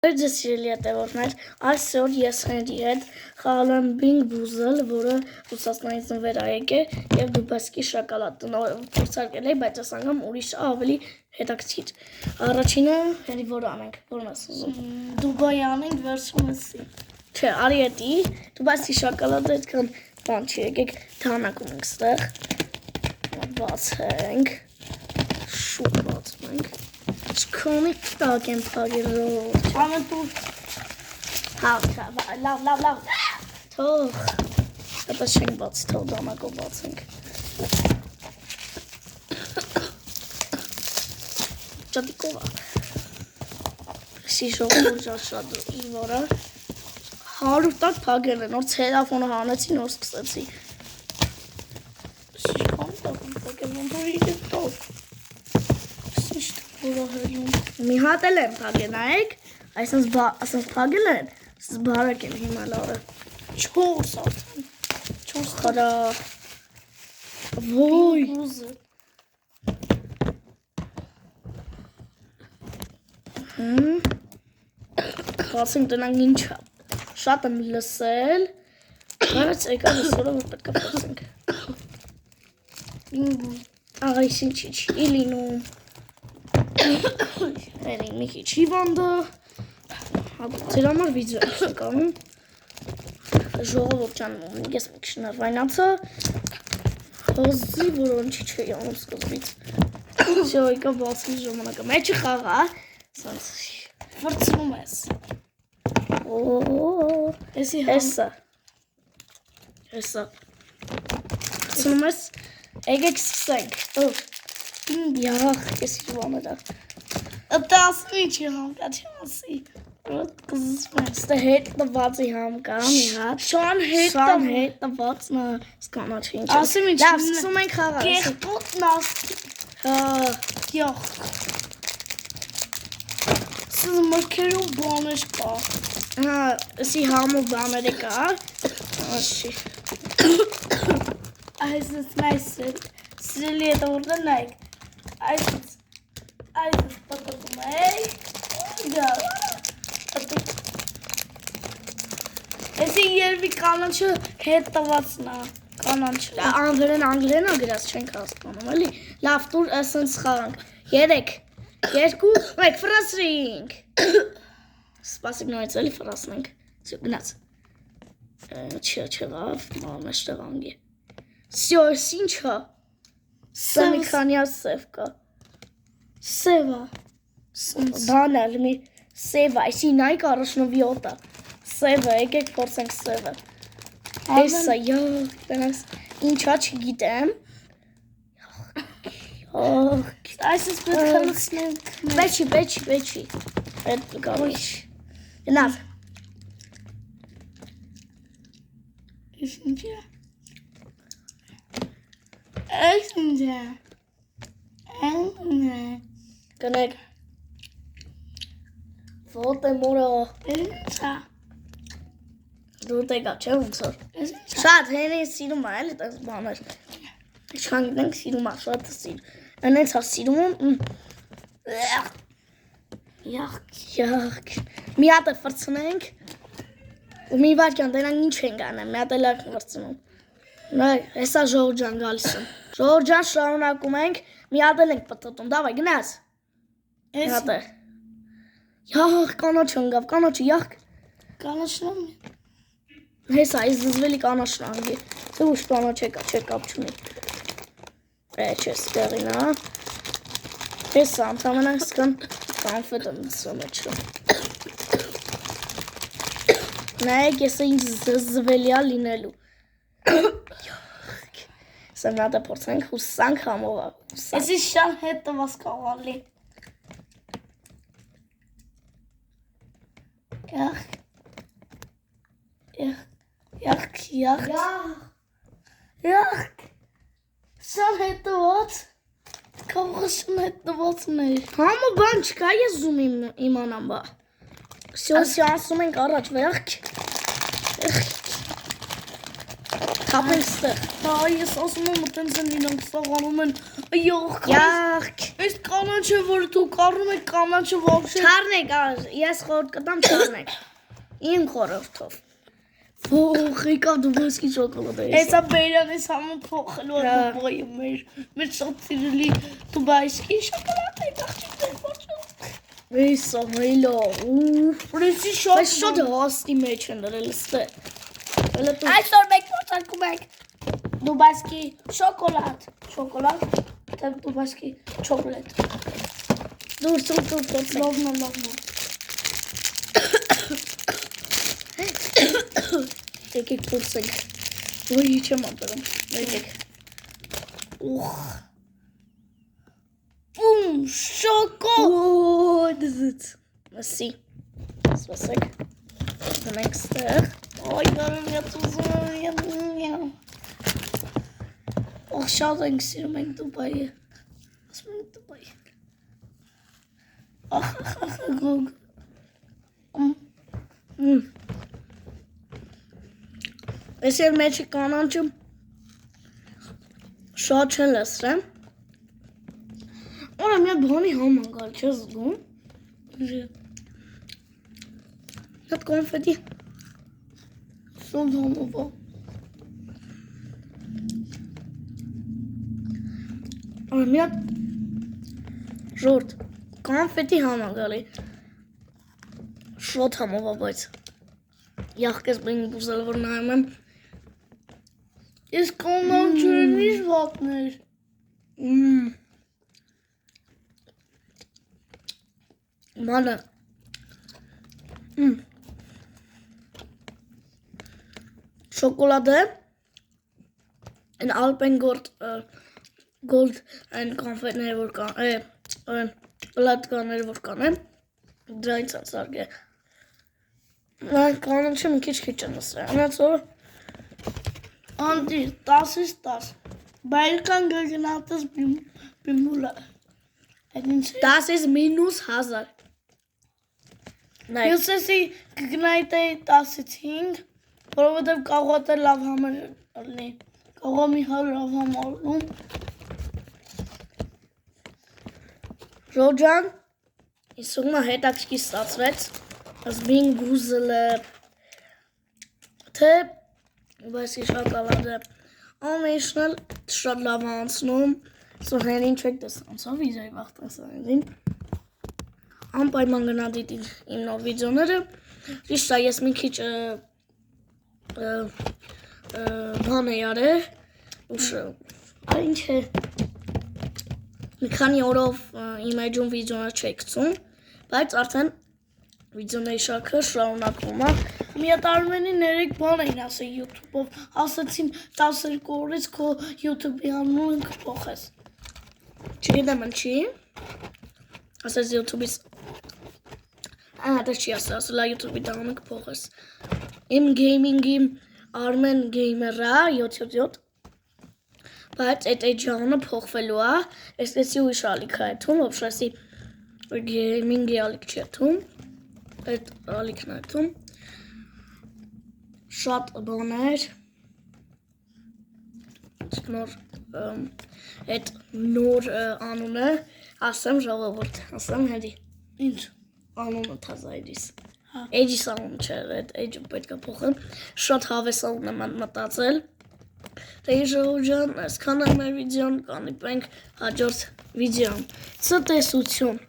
Ձեզ սիրելի հետևորդներ, այսօր ես հենց հետ խաղալ եմ Bing Boozle, որը Ռուսաստանից նվեր է եկել եւ Դուբայսկի շոկոլադ փորձարկել եմ, բայց այս անգամ ուրիշ ավելի հետաքրքիր։ Առաջինը հենց որ անենք, որն ես ուզում։ Դուբայ անենք վերջինսի։ Չէ, արի էտի, Դուբայսկի շոկոլադը այդքան բան չի, եկեք թանակում ենք ստեղ։ Բացենք։ Շուտ բացենք։ Չքոնի տակ եմ փագերով։ Ամեն դու լավ։ Թող։ Դա չենք բաց, թող դանակով բացենք։ Ճատիկով է։ Սիշով շատ իվորը։ 100 տակ փագել են, նոր տելեֆոնը հանեցի, նոր սկսեցի։ շիշքան տակ փակել ոնց իջի տակ։ Մի հատ էլ եմ փագել, նայեք, այսպես փագել են, ասես բարակ եմ հիմա լավը։ 4 արդեն։ 4 խարա։ Ոյ։ Խասենք տնանք ինչա։ Շատ եմ լսել, բայց եկա լսորը որ պետք է փորձենք։ Աղայս ինչի չի լինում։ Էլի մի քիչ հիվանդը, ձեր համար վիդեո եմ կանում, ժողովուրդ ջան, ես մի քիչ նրվայնացա, հոզի որոնչի չէի անում սկզբից, всё եկա բացի ժամանակը, մեջը խաղա, սենց վրցնում ես։ Հեսա, վրցնում ես, եկեք սկսենք, Յախ, ես իվանը դա։ Ըտասն ինչի համկա չասի։ Ստե հետ տվածի համկա, մի հատ։ Շան հետ տվածն է, սկանաչ ինչ։ Ասեմ ինչ։ Լավ, սկսում ենք խաղալ։ Կեղտոտն ասի։ Յախ։ Սыз մրգերով բաներ կա։ Հա, ասի համով բաները կա։ Աշի։ Այսպես մայսը։ Սիրելի հետևորդներ նայեք։ Այսպես պատկում է, դա, էսի երվի կանանչը հետ տվածն է, կանանչը։ Անգլեն անգլենա գրած չենք հասկանում, էլի, լավ տուր ասենց խաղանք, 3, 2, 1, ֆրասրինք, սպասիկ նոյց էլի ֆրասնենք, գնաց, չէ, մեջտեղ անգի, սյո, ես ինչա, սա մի քանյա սև կա, Սևա, բանել մի սևա, այսի նայք առաջնովիոտա, սևը, եկեք փորձենք սևը, հեսա, յախ, տնաս, ինչա չգիտեմ, այսպես պետք է լցնենք, Բեչի, այդ գավիչ, գնավ, Ես ինչ է, Այս ինչ է, գնեք, ոտը մորը, Ինչ է, դու տեկա չէ ոնց որ, Ես ինչ է, շատ հենի սիրում է էլի տես բաներ, իչքան գիտենք սիրում է, շատ է սիրում, ընենց է սիրում, յախ, մի հատ է վրցնենք, ու մի վարկյան դենանք ինչ ենք անեմ, մի հատ էլ ակ վրցնում, հեսա ժողոր ջան գալիս եմ, ժողոր ջան շարունակում ենք, մի հատ էլ ենք պտտում, դավայ գնաց, մի հատ է, յախ, կանաչը ընգավ, կանաչը, յախ, կանաչն եմ, հեսա, այս զզվելի կանաչն անգի, թե ուշ կանաչ եկա, չէ կապ չունի, չէ ստեղին հա, հեսա, ամթամենակ սկան կանֆետ եմ դսում էչում, նայեք եսը ինչ զզվելիա լինելու, Սա մի հատ է փորձենք հուսանք համովա, Էսի շան հետ տված կաղալի, Յախ, շան հետ տված, կաղղը շան հետ տվածն է, Համը բան չկա ես զում իմանամ բա, Սյո ասում ենք առաջ, վեղք, Թափենք ստեղ։ Հա, ես ասում եմ այտենց են իրանք սաղանում են։ Այող, Յախք։ այս կանաչը, որ դու կարում եք կանաչը вообще։ Չառնեք, ես խորտ կտամ չառնեք։ Իմ խորհրդով։ Ոխ, եկա դու ոսկի շոկոլադ ես։ Հեսա բերանից համը փոխելու է դուբայը մեր շատ սիրելի դուբայսկի շոկոլադ է աղջիկներ փոխել։ Էսա մելո։ Պրեսի Բայց շատ հաստի մեջ են դրել ստե։ Այսօր մենք փոխարկում ենք դուբայսկի շոկոլադ, թե դուբայսկի չոկոլադ։ Դուրսում փոխենք։ Լավ։ Եկեք փորձենք։ Ոյ չեմ ապրում։ Եկեք։ Ուխ։ Բում, շոկո։ Դզից։ Մասի։ Սպասեք։ Դնենք ստեղ։ Ոյ, դարում եմ։ Օխ, շատ ենք սիրում ենք Դուբայը։ Ասում ենք Դուբայ։ Ախ, գոգ։ Ես էլ մեջի կանանչում շատ չեն լսրեմ։ Որա մի բանի համանգալ չես զգում։ Հատ կոնֆետի։ Սոնդ համովա։ Մի հատ ժորդ կոնֆետի համանգալի։ Շատ համովա, բայց յախկես բին բուզել որ նայում եմ։ Ես կանանչը ինչ վատներ։ Մանա։ Շոկոլադը այն Alpengord Gold այն կոնֆետները որ կան, պլատկաները որ կան են, դրանից անցարգ է։ Այն կանանչը մի քիչ են լսրել, անց որ Անդիր, 10-ից 10։ Բայրկան գգնատս բիմուլա։ 10-ից -1000։ Ես էսի գգնայտեի 10-ից 5, որովհետև կաղոտ է լավ համեր լի։ Կաղո մի հալ լավ համարում։ Ժորջան, ես ուղմա հետաքրքի ստացվեց, ասբին գուզել է, թե Բայց շոկոլադը ամեշնել շատ լավ անցնում, սոհեն ինչ եք տեսանցավ վիզայի վաղտասանին, անպայման գնա դիտին իմ նոր վիդեոները, ճիշտ է ես մի քիչ բան է արել, ինչ է, մի քանի օրով իմ էջում վիդեոներ չեք գցում, բայց արդեն վիդեոների շարքը շարունակվում է, Մի հատ Արմենի ներեք բան էին ասել YouTube-ով, ասեցին 12 օրից քո YouTube-ի անունը կփոխես։ Չգիտեմ ինչի, ասես YouTube-ից, դա չի ասել YouTube-ի անունը կփոխես, իմ գեյմինգի Armen Gamer-ը 777, բայց այդ էջանը փոխվելու է, էսի ուրիշ ալիք է այդում, ոբշեսի գեյմինգի ալիք չի այդում, այդ ալիքն է այդում, շատ բաներ, այդ նոր անունը, ասեմ ժողովուրդ, ասեմ հետի, Ինչ։ անունը թազա էջիս, էջիս անունը չէր, այդ էջը պետք է փոխեմ, շատ հավես անուն եմ մտածել, թե ժողովուրդ, այսքան է մեր վիդեոն, կանիպենք հաջորդ վիդեոն, ցտեսություն։